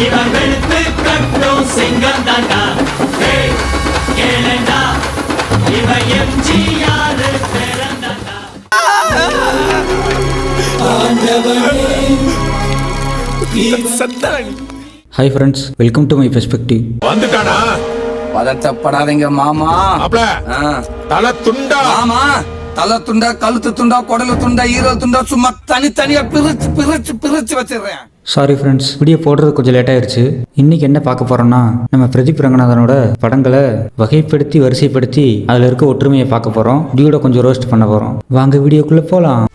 இவன் வெளுத்து கட்டும் சிங்கம் தாண்டா கேளண்டா இவன் எம்ஜிஆர் பிறந்தாண்டா hi friends, welcome to my perspective. வந்துட்டானா? பதட்டப்படாதீங்க மாமா. தலை துண்டா மாமா, தலை துண்டா, கழுத்து துண்டா, குடலு துண்டா, ஈரல் துண்டா, சும்மா தனித்தனியா பிரிச்சு பிரிச்சு பிரிச்சு வச்சிடுறேன். சாரி ஃப்ரெண்ட்ஸ், வீடியோ போடுறது கொஞ்சம் லேட் ஆயிடுச்சு. இன்னைக்கு என்ன பார்க்க போறோம்னா, நம்ம பிரதீப் ரங்கநாதனோட படங்களை வகைப்படுத்தி வரிசைப்படுத்தி அதில் இருக்க ஒற்றுமையை பார்க்க போறோம். டியூட கொஞ்சம் ரோஸ்ட் பண்ண போறோம். வாங்க வீடியோக்குள்ள போலாம்.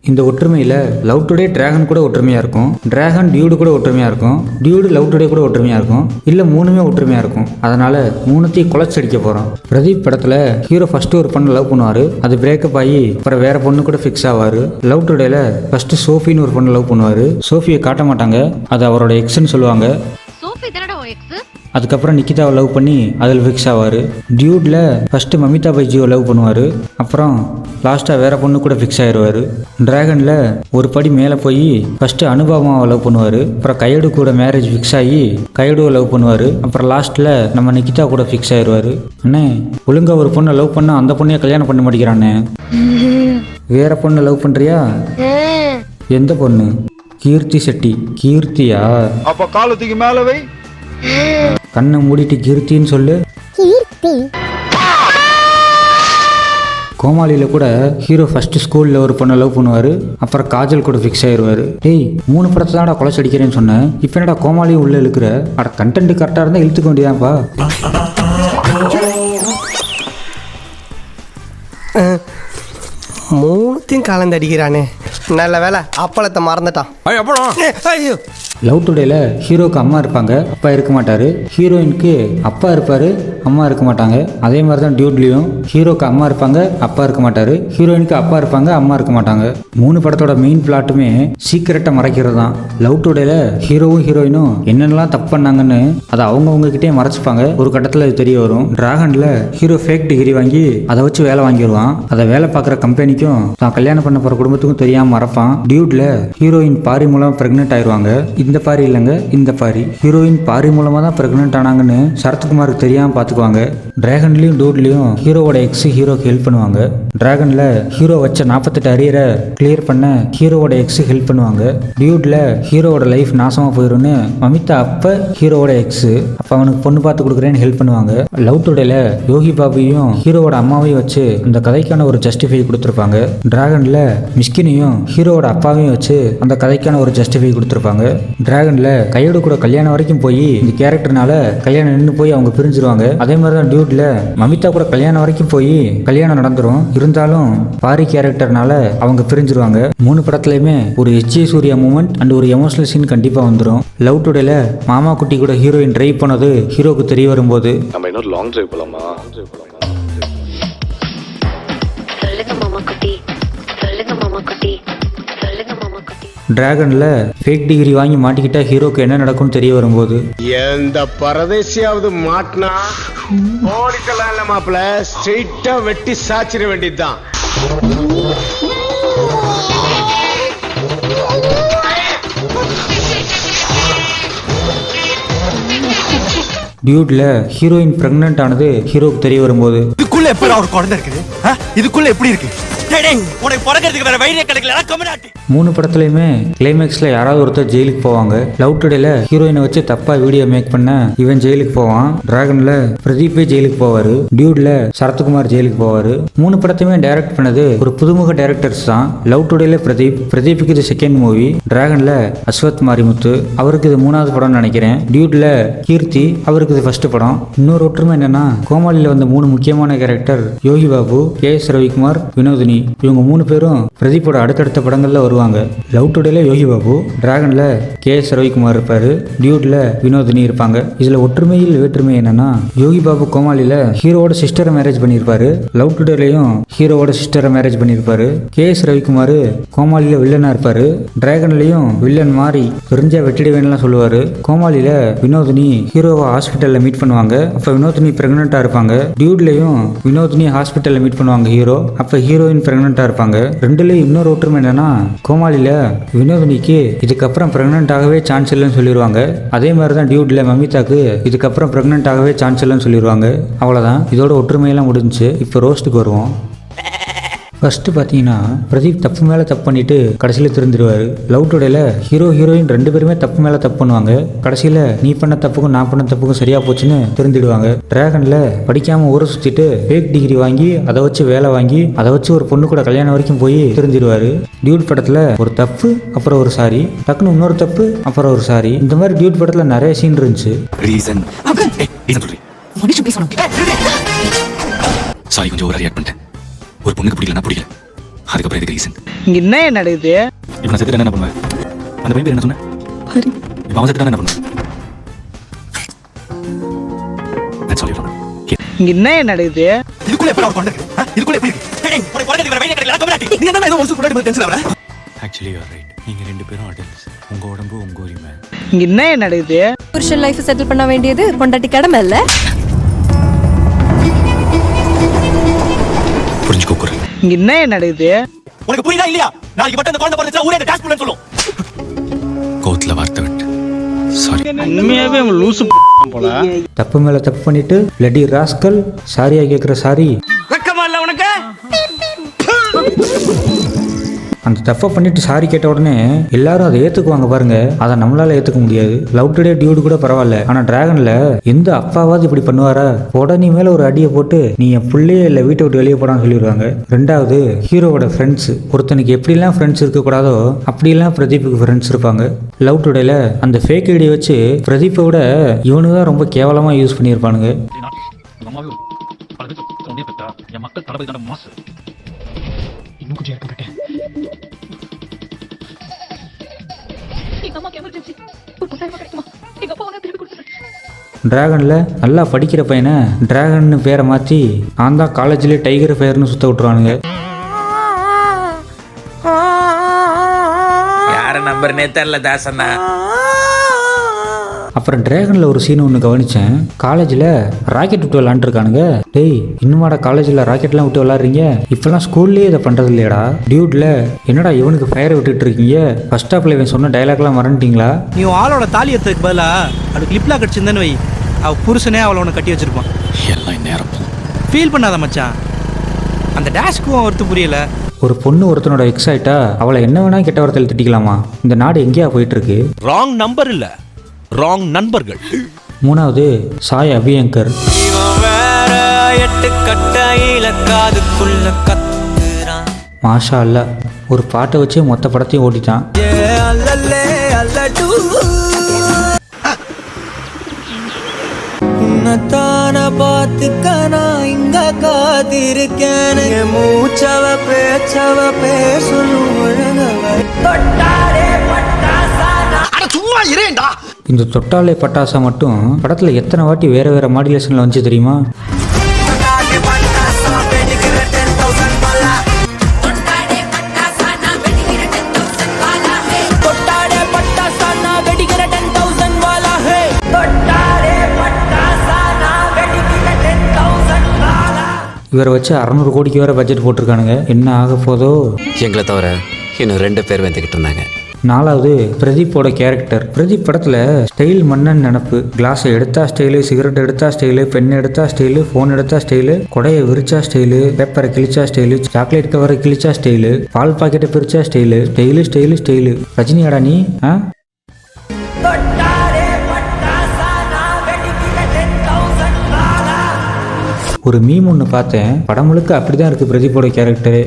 இந்த ஒற்றுமையில் லவ் டுடே டிராகன் கூட ஒற்றுமையாக இருக்கும், டிராகன் டியூடு கூட ஒற்றுமையாக இருக்கும், டியூடு லவ் டுடே கூட ஒற்றுமையாக இருக்கும், இல்லை மூணுமே ஒற்றுமையாக இருக்கும். அதனால மூணுத்தையும் குலைச்சடிக்க போகிறோம். பிரதீப் படத்தில் ஹீரோ ஃபர்ஸ்ட் ஒரு பொண்ணு லவ் பண்ணுவார், அது பிரேக்கப் ஆகி அப்புறம் வேற பொண்ணு கூட ஃபிக்ஸ் ஆவார். லவ் டுடேல ஃபர்ஸ்ட் சோஃபின்னு ஒரு பொண்ணு லவ் பண்ணுவார். சோஃபியை காட்ட மாட்டாங்க, அது அவரோட எக்ஸ்ன்னு சொல்லுவாங்க. அதுக்கப்புறம் நிக்கிதாவை லவ் பண்ணி அதில் ஃபிக்ஸ் ஆவார். டியூட்ல ஃபஸ்ட்டு மமிதா பைஜியை லவ் பண்ணுவார், அப்புறம் லாஸ்ட்டாக வேற பொண்ணு கூட ஃபிக்ஸ் ஆயிடுவார். டிராகனில் ஒரு படி மேலே போய் ஃபஸ்ட்டு அனுபவமாவை லவ் பண்ணுவார், அப்புறம் கையடு கூட மேரேஜ் ஃபிக்ஸ் ஆகி கையடுவை லவ் பண்ணுவார், அப்புறம் லாஸ்ட்டில் நம்ம நிக்கிதா கூட ஃபிக்ஸ் ஆயிடுவார். அண்ணே, ஒழுங்காக ஒரு பொண்ணை லவ் பண்ணால் அந்த பொண்ணையே கல்யாணம் பண்ண மாட்டேங்கிறானே. வேற பொண்ணை லவ் பண்ணுறியா? எந்த பொண்ணு? கீர்த்தி செட்டி. கீர்த்தியா? அப்ப காலத்துக்கு மேல வை. கண்ணை மூடிட்டு கீர்த்தின்னு சொல்லு. கோமாளியில கூட ஹீரோ ஃபர்ஸ்ட் ஸ்கூல்ல ஒரு பொண்ணை லவ் பண்ணுவாரு, அப்புறம் காஜல் கூட ஃபிக்ஸ் ஆயிடுவாரு. டேய், 3 படத்தை தான்டா கொலைச்சு அடிக்கிறேன்னு சொன்னேன், இப்போ என்னடா கோமாளியும் உள்ள இழுக்கிற? அட, கண்டென்ட் கரெக்டாக இருந்தால் இழுத்துக்க வேண்டியதான்ப்பா. மூணுத்தையும் கலந்து அடிக்கிறானே. நல்ல வேலை, அப்பளத்தை மறந்துட்டான். ஐயோ, லவ் டுடேல ஹீரோக்கு அம்மா இருப்பாங்க, அப்பா இருக்க மாட்டாரு. ஹீரோயினுக்கு அப்பா இருப்பாரு, அம்மா இருக்க மாட்டாங்க. அதே மாதிரி தான் டியூட்லேயும் ஹீரோக்கு அம்மா இருப்பாங்க, அப்பா இருக்க மாட்டாரு. ஹீரோயினுக்கு அப்பா இருப்பாங்க, அம்மா இருக்க மாட்டாங்க. 3 படத்தோட மெயின் பிளாட்டுமே சீக்கிரட்டை மறைக்கிறது தான். லவ் டுடேல ஹீரோவும் ஹீரோயினும் என்னென்னலாம் தப்பு பண்ணாங்கன்னு அதை அவங்ககிட்டே மறைச்சிப்பாங்க. ஒரு கட்டத்தில் அது தெரிய வரும். டிராகன்ல ஹீரோ ஃபேக் டிகிரி வாங்கி அதை வச்சு வேலை வாங்கிடுவான். அதை வேலை பார்க்குற கம்பெனிக்கும் தான் கல்யாணம் பண்ண போகிற குடும்பத்துக்கும் தெரியாமல் மறைப்பான். டியூட்ல ஹீரோயின் பாரி மூலம் பிரெக்னென்ட் ஆயிடுவாங்க. இந்த பாரி இல்லைங்க, இந்த பாரி. ஹீரோயின் பாரி மூலமாக தான் பிரெக்னென்ட் ஆனாங்கன்னு சரத்குமாருக்கு தெரியாமல் பார்த்துக்குவாங்க. டிராகன்லையும் டியூட்லையும் ஹீரோவோட எக்ஸ் ஹீரோக்கு ஹெல்ப் பண்ணுவாங்க. டிராகன்ல ஹீரோ வச்ச 48 அரியரை கிளியர் பண்ண ஹீரோவோட எக்ஸ் ஹெல்ப் பண்ணுவாங்க. டியூட்ல ஹீரோவோட லைஃப் நாசமாக போயிடும்னு மமிதா அப்ப ஹீரோவோட எக்ஸ் அப்போ அவனுக்கு பொண்ணு பார்த்து கொடுக்குறேன்னு ஹெல்ப் பண்ணுவாங்க. லவ் டுடேல யோகி பாபுவையும் ஹீரோவோட அம்மாவையும் வச்சு அந்த கதைக்கான ஒரு ஜஸ்டிஃபை கொடுத்துருப்பாங்க. டிராகன்ல மிஸ்கினையும் ஹீரோவோட அப்பாவையும் வச்சு அந்த கதைக்கான ஒரு ஜஸ்டிஃபை கொடுத்துருப்பாங்க. டிராகன்ல கையோட கூட கல்யாணம் வரைக்கும் போய் இந்த கேரக்டர்னால கல்யாணம் நின்று போய் அவங்க பிரிஞ்சிருவாங்க. அதே மாதிரி தான் டியூட்ல மமிதா கூட கல்யாணம் வரைக்கும் போய் கல்யாணம் நடந்துரும், இருந்தாலும் பாரி கேரக்டர்னால அவங்க பிரிஞ்சிருவாங்க. 3 படத்துலயுமே ஒரு எச்ஏ சூர்யா மூமெண்ட் அண்ட் ஒரு எமோஷனல் சீன் கண்டிப்பா வந்துடும். லவ் டுடேல மாமா குட்டி கூட ஹீரோயின் டிரைவ் பண்ணது ஹீரோக்கு தெரிய வரும்போது நம்ம இன்னொரு லாங் டிரைவ் போலாமா? டிராகன்ல ஃபேக் டிகிரி வாங்கி மாட்டிக்கிட்டா ஹீரோக்கு என்ன நடக்கும்னு தெரிய வரும்போது எந்த பரதேசியாவது மாட்டினா ஓடிக்கலாம் இல்ல மாப்பிள்ள, ஸ்ட்ரெயிட்டா வெட்டி சாச்சிட வேண்டியதுதான். டியூட்ல ஹீரோயின் பிரெக்னன்ட் ஆனது ஹீரோக்கு தெரிய வரும்போது இதுக்குள்ள எப்படி ஒரு குழந்தை இருக்குது? இதுக்குள்ள எப்படி இருக்கு? 3 படத்துலையுமே கிளைமேக்ஸ்ல யாராவது ஒருத்தர் ஜெயிலுக்கு போவாங்க. லவ் டுடேல ஹீரோயினை வச்சு தப்பா வீடியோ மேக் பண்ண இவன் ஜெயிலுக்கு போவான். டிராகன்ல பிரதீப்பே ஜெயிலுக்கு போவாரு. டியூட்ல சரத்குமார் ஜெயிலுக்கு போவாரு. 3 படத்தையுமே டைரக்ட் பண்ணது ஒரு புதுமுக டைரக்டர்ஸ் தான். லவ் டுடேல பிரதீப்புக்கு இது செகண்ட் மூவி. டிராகன்ல அஸ்வத் மாரிமுத்து, அவருக்கு இது 3வது படம்னு நினைக்கிறேன். டியூட்ல கீர்த்தி, அவருக்கு இது ஃபர்ஸ்ட் படம். இன்னொரு ஒற்றுமை என்னன்னா, கோமாளியில வந்த 3 முக்கியமான கேரக்டர் யோகி பாபு, KS ரவிக்குமார், வினோதினி. இவங்க 3 பேரும் பிரதீப்போட அடுத்தடுத்த படங்கள்ல வருவாங்க. லவ் டுடேல யோகி பாபு, டிராகன்ல KS ரவிக்குமார் இருப்பாரு, டியூட்ல வினோதினி இருப்பாங்க. இதுல ஒற்றுமையில் வேற்றுமை என்னன்னா, யோகி பாபு கோமாளியில ஹீரோவோட சிஸ்டரை மேரேஜ் பண்ணியிருப்பாரு. லவ் டுடேலையும் ஹீரோவோட சிஸ்டரை மேரேஜ் பண்ணியிருப்பாரு. KS ரவிக்குமார் கோமாளியில வில்லனா இருப்பாரு. டிராகன்லயும் வில்லன் மாறி தெரிஞ்சா வெட்டிடுவேன்லாம் சொல்லுவாரு. கோமாளியில வினோதினி ஹீரோவை ஹாஸ்பிட்டல் ஹாஸ்பிட்டலில் மீட் பண்ணுவாங்க. அப்போ வினோதினி ப்ரெக்னெண்ட்டாக இருப்பாங்க. டியூட்லேயும் வினோதினி ஹாஸ்பிட்டலில் மீட் பண்ணுவாங்க ஹீரோ. அப்போ ஹீரோயின் ப்ரெக்னெண்ட்டாக இருப்பாங்க. ரெண்டுலேயும் இன்னொரு ஒற்றுமை என்னன்னா கோமாளியில் வினோதினிக்கு இதுக்கப்புறம் ப்ரெக்னென்ட் ஆகவே சான்ஸ் இல்லைன்னு சொல்லிடுவாங்க. அதே மாதிரி தான் டியூட்ல மமிதாக்கு இதுக்கப்புறம் ப்ரெக்னென்ட் ஆகவே சான்ஸ் இல்லைன்னு சொல்லிடுவாங்க. அவ்வளோதான், இதோட ஒற்றுமையெல்லாம் முடிஞ்சுச்சு. இப்போ ரோஸ்ட்டுக்கு வருவோம். ஃபஸ்ட்டு பார்த்தீங்கன்னா பிரதீப் தப்பு மேலே தப்பு பண்ணிட்டு கடைசியில் திருந்துடுவார். லவ் டுடேல ஹீரோ ஹீரோயின் ரெண்டு பேருமே தப்பு மேலே தப்பு பண்ணுவாங்க. கடைசியில் நீ பண்ண தப்புக்கும் நான் பண்ண தப்புக்கும் சரியாக போச்சுன்னு திருந்திடுவாங்க. டிராகனில் படிக்காமல் ஊரை சுற்றிட்டு ஃபேக் டிகிரி வாங்கி அதை வச்சு வேலை வாங்கி அதை வச்சு ஒரு பொண்ணு கூட கல்யாணம் வரைக்கும் போய் திருந்திடுவார். டியூட் படத்தில் ஒரு தப்பு அப்புறம் ஒரு சாரி, டக்குன்னு இன்னொரு தப்பு அப்புறம் ஒரு சாரி, இந்த மாதிரி டியூட் படத்தில் நிறைய சீன் இருந்துச்சு. சாரி, கொஞ்சம் ஓவரா ரியாக்ட் பண்ணிட்டேன். ஒரு பொண்ணுக்கு பிடிக்கலன்னா பிடிக்கல, அதுக்கப்புறம் இதுக்கு ரீசன். இங்க என்ன நடக்குது? இப்போ நான் செத்துட்டா என்ன பண்ணுவேன்? அந்த பையன் பேர் என்ன சொன்னேன்? ஹரி. இப்போ அவன் செத்துட்டா என்ன பண்ணுவேன்? நான் சொல்லி சொல்றேன். இங்க என்ன நடக்குது? இதுக்குள்ள எப்படா கொண்டு இதுக்குள்ள எப்படி டேய் உனக்கு கொண்டு வர வைக்க கடல கம்பராட்டி நீ என்ன ஏதோ ஒரு சுட்டு போட்டு டென்ஷன் ஆவற? Actually you are right. நீங்க ரெண்டு பேரும் அடல்ட்ஸ். உங்க உடம்பு உங்க உரிமை. இங்க என்ன நடக்குது? புருஷன் லைஃப் செட்டில் பண்ண வேண்டியது பொண்டாட்டி கடமை இல்ல? புரிஞ்சுக்கோ குரல். இங்க என்ன நடக்குது? உனக்கு புரியுதா இல்லையா? நாளைக்கு மட்டும் அந்த குழந்தை பிறந்துச்சா ஊரே டாஸ் பண்ணனும் சொல்லும். கோட்ல வார்த்தை விட்டு சாரி. உண்மையாவே லூசு போல. தப்பு மேலே தப்பு பண்ணிட்டு பிளடி ராஸ்கல் சாரியா கேட்குற சாரி. வெக்கமா இல்ல உனக்கு? அந்த தப்பை பண்ணிட்டு சாரி கேட்ட உடனே எல்லாரும் அதை ஏற்றுக்குவாங்க பாருங்க. அதை நம்மளால ஏற்றுக்க முடியாது. லவ் டுடே டியூடு கூட பரவாயில்ல, ஆனால் டிராகன்ல எந்த அப்பாவாவது இப்படி பண்ணுவாரா? உடனே மேலே ஒரு அடியை போட்டு நீ என் பிள்ளையே இல்லை வீட்டை விட்டு வெளியே போடான்னு சொல்லிடுவாங்க. ரெண்டாவது ஹீரோவோட ஃப்ரெண்ட்ஸ். ஒருத்தனுக்கு எப்படிலாம் ஃப்ரெண்ட்ஸ் இருக்கக்கூடாதோ அப்படிலாம் பிரதீப்புக்கு ஃப்ரெண்ட்ஸ் இருப்பாங்க. லவ் டுடேல அந்த ஃபேக் ஐடியை வச்சு பிரதீப்பை விட இவனு தான் ரொம்ப கேவலமாக யூஸ் பண்ணியிருப்பானுங்க. டிராகன்ல நல்லா படிக்கிற பையனை டிராகன் பேரை மாற்றி நான் தான் காலேஜ்லேயே டைகர் ஃபயர்னு சுத்த விட்டுருவானுங்க. யார நம்பர்னே தெரியல தாசண்ணா. அப்புறம் டிராகனில் ஒரு சீன் ஒன்று கவனித்தேன். காலேஜில் ராக்கெட் விட்டு விளாண்டுருக்கானுங்க. டேய் இன்னுமாடா காலேஜில் ராக்கெட்லாம் விட்டு விளாட்றீங்க? இப்போலாம் ஸ்கூல்லேயே இதை பண்ணுறது இல்லையாடா? டியூட்ல என்னடா இவனுக்கு ஃபயர் விட்டுட்டு இருக்கீங்க? ஃபர்ஸ்ட் ஹாஃப்ல இவன் சொன்ன டைலாக்லாம் மறந்துட்டீங்களா? நீ ஆளோட தாலி எடுத்ததுக்கு பதிலா அது கிளிப்லாம் கடிச்சிருந்தேன்னு வை, அவ புருஷனே அவளை ஒன்று கட்டி வச்சிருப்பான். எல்லாம் நேரம் ஃபீல் பண்ணாத மச்சான், அந்த டேஷ்க்கும் ஒருத்தர் புரியல. ஒரு பொண்ணு ஒருத்தனோட எக்ஸ் ஆயிட்டா அவளை என்ன வேணா கெட்ட வார்த்தையில் திட்டிக்கலாமா? இந்த நாடு எங்கேயா போயிட்டு இருக்கு? ராங் நம்பர் இல்ல, ராங் நண்பர்கள். மூணாவது சாய் அபியங்கர். மாஷா அல்லா, ஒரு பாட்டை வச்சு மொத்த படத்தையும் ஓட்டிட்டான். பார்த்துக்கனா இங்க காத்திருக்கேன் மூச்சவ பேச்சவ பேசணும் சும்மா இரேண்டா. இந்த தொட்டாலே பட்டாசா மட்டும் படத்தில் எத்தனை வாட்டி வேறு வேறு மாடுலேஷனில் வந்துச்சு தெரியுமா? இவரை வச்சு 600 கோடிக்கு வேறு பட்ஜெட் போட்டிருக்கானுங்க. என்ன ஆக போதோ? எங்களை தவிர இன்னும் 2 பேர் வந்துக்கிட்டு இருந்தாங்க. நாலாவது பிரதீப்போட கேரக்டர். பிரதீப் படத்தில் ஸ்டைல் மன்னன் நினப்பு. கிளாஸை எடுத்தா ஸ்டைலு, சிகரெட் எடுத்தா ஸ்டைலு, பென் எடுத்தா ஸ்டைலு, ஃபோன் எடுத்தா ஸ்டைலு, கொடையை விரிச்சா ஸ்டைலு, பேப்பரை கிழிச்சா ஸ்டைலு, சாக்லேட் கவரை கிழிச்சா ஸ்டைலு, பால் பாக்கெட்டை பிரிச்சா ஸ்டைலு, ஸ்டைலு ஸ்டைலு ஸ்டைலு. ரஜினியாடா நீ? ஒரு மீம் ஒன்று பார்த்தேன், படம் முழுக்க அப்படிதான் இருக்கு பிரதீப்போட கேரக்டரு.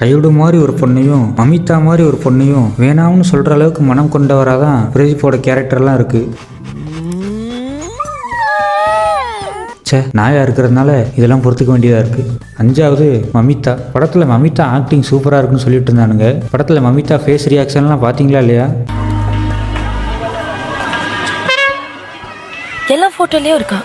கையோடு மாதிரி ஒரு பொண்ணையும் அமிதா மாதிரி ஒரு பொண்ணையும் வேணாம்னு சொல்ற அளவுக்கு மனம் கொண்டவராதான் பிரதீப்போட கேரக்டர்லாம் இருக்கு. நாயா இருக்கிறதுனால இதெல்லாம் பொறுத்துக்க வேண்டியதாக இருக்குது. அஞ்சாவது மமிதா. படத்தில் மமிதா ஆக்டிங் சூப்பராக இருக்குன்னு சொல்லிட்டு இருந்தானுங்க. படத்தில் மமிதா ஃபேஸ் ரியாக்ஷன்லாம் பார்த்தீங்களா இல்லையா? எல்லா போட்டோலயும் இருக்கா?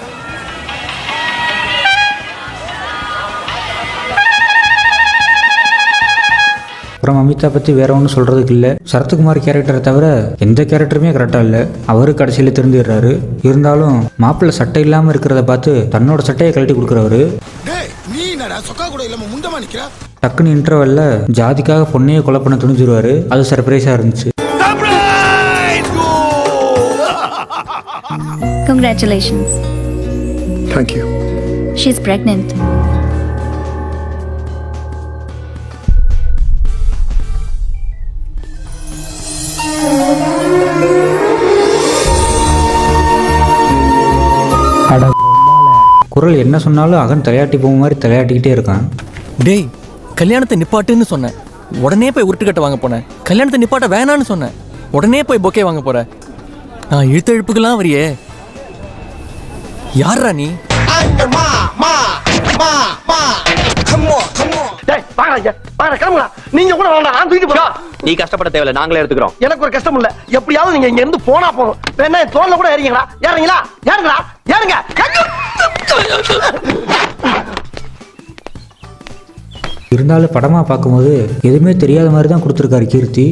அப்புறம் அமிதா பற்றி வேற ஒன்றும் சொல்கிறதுக்கு இல்லை. சரத்குமார் கேரக்டரை தவிர எந்த கேரக்டருமே கரெக்டாக இல்லை. அவரு கடைசியில் திருந்திடுறாரு. இருந்தாலும் மாப்பிள்ளை சட்டை இல்லாமல் இருக்கிறத பார்த்து தன்னோட சட்டையை கழட்டி கொடுக்குறவரு. டக்குன்னு இன்டர்வெல்ல ஜாதிக்காக பொண்ணையே கொலை பண்ண துணிஞ்சிருவாரு. அது சர்ப்ரைஸாக இருந்துச்சு. Congratulations. Thank you. She's pregnant. குரல் என்ன சொன்னாலும் அகன் தலையாட்டி போகும் மாதிரி தலையாட்டிக்கிட்டே இருக்கான். டேய், கல்யாணத்தை நிப்பாட்டுன்னு சொன்னேன், உடனே போய் உருட்டுக்கட்டை வாங்க போனேன். கல்யாணத்தை நிப்பாட்ட வேணான்னு சொன்னேன், உடனே போய் பொக்கே வாங்க போற. நான் இழுத்தெழுப்புக்கெல்லாம் வரியே, யாரா நீ? நீங்க கூட வேண்டாம், தூக்கிட்டு போறா. நீ கஷ்டப்பட தேவையில்ல, நாங்களே எடுத்துக்கிறோம். எனக்கு ஒரு கஷ்டம் இல்ல. எப்படியாவது நீங்க இங்க இருந்து போனா போதும். வேணா தோல்ல கூட ஏறீங்களா? ஏறீங்களா? ஏறுங்களா? ஏறுங்க. இருந்தாலும் படமாக பார்க்கும்போது எதுவுமே தெரியாத மாதிரி தான் கொடுத்துருக்காரு கீர்த்தி.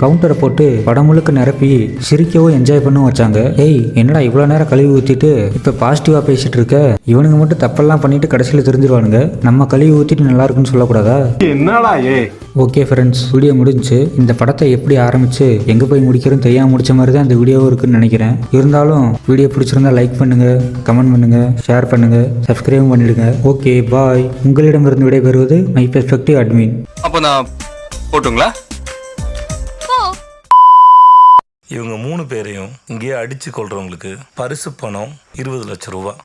கவுண்டரை போட்டு படம் முழுக்க நிரப்பி சிரிக்கவும் என்ஜாய் பண்ணவும் வச்சாங்க. ஏய், என்னடா இவ்வளோ நேரம் கழுவி ஊற்றிட்டு இப்போ பாசிட்டிவாக பேசிட்டு இருக்க? இவனுங்க மட்டும் தப்பெல்லாம் பண்ணிட்டு கடைசியில் தெரிஞ்சிருவானுங்க. நம்ம கழுவி ஊற்றிட்டு நல்லா இருக்குன்னு சொல்லக்கூடாதா? என்னடா ஓகே ஃப்ரெண்ட்ஸ், வீடியோ முடிஞ்சு. இந்த படத்தை எப்படி ஆரம்பித்து எங்கே போய் முடிக்கிறோன்னு தெரியாமல் முடிச்ச மாதிரி தான் இந்த வீடியோவும் இருக்குன்னு நினைக்கிறேன். இருந்தாலும் வீடியோ பிடிச்சிருந்தா லைக் பண்ணுங்கள், கமெண்ட் பண்ணுங்கள், ஷேர் பண்ணுங்கள், சப்ஸ்கிரைப் பண்ணிடுங்க. ஓகே, பாய். உங்களிடமிருந்து விடைபெறுவது மை பெர்ஸ்பெக்டிவ் அட்மின். அப்போ நான் போட்டுங்களா? இவங்க 3 பேரையும் இங்கேயே அடிச்சு கொள்றவங்களுக்கு பரிசு பணம் 20 லட்சம் ரூபாய்.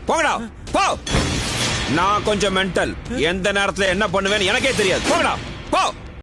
போங்கடா போ. நான் கொஞ்சம் மென்டல். எந்த நேரத்துல என்ன பண்ணுவேன்னு எனக்கே தெரியாது. போங்கடா போ.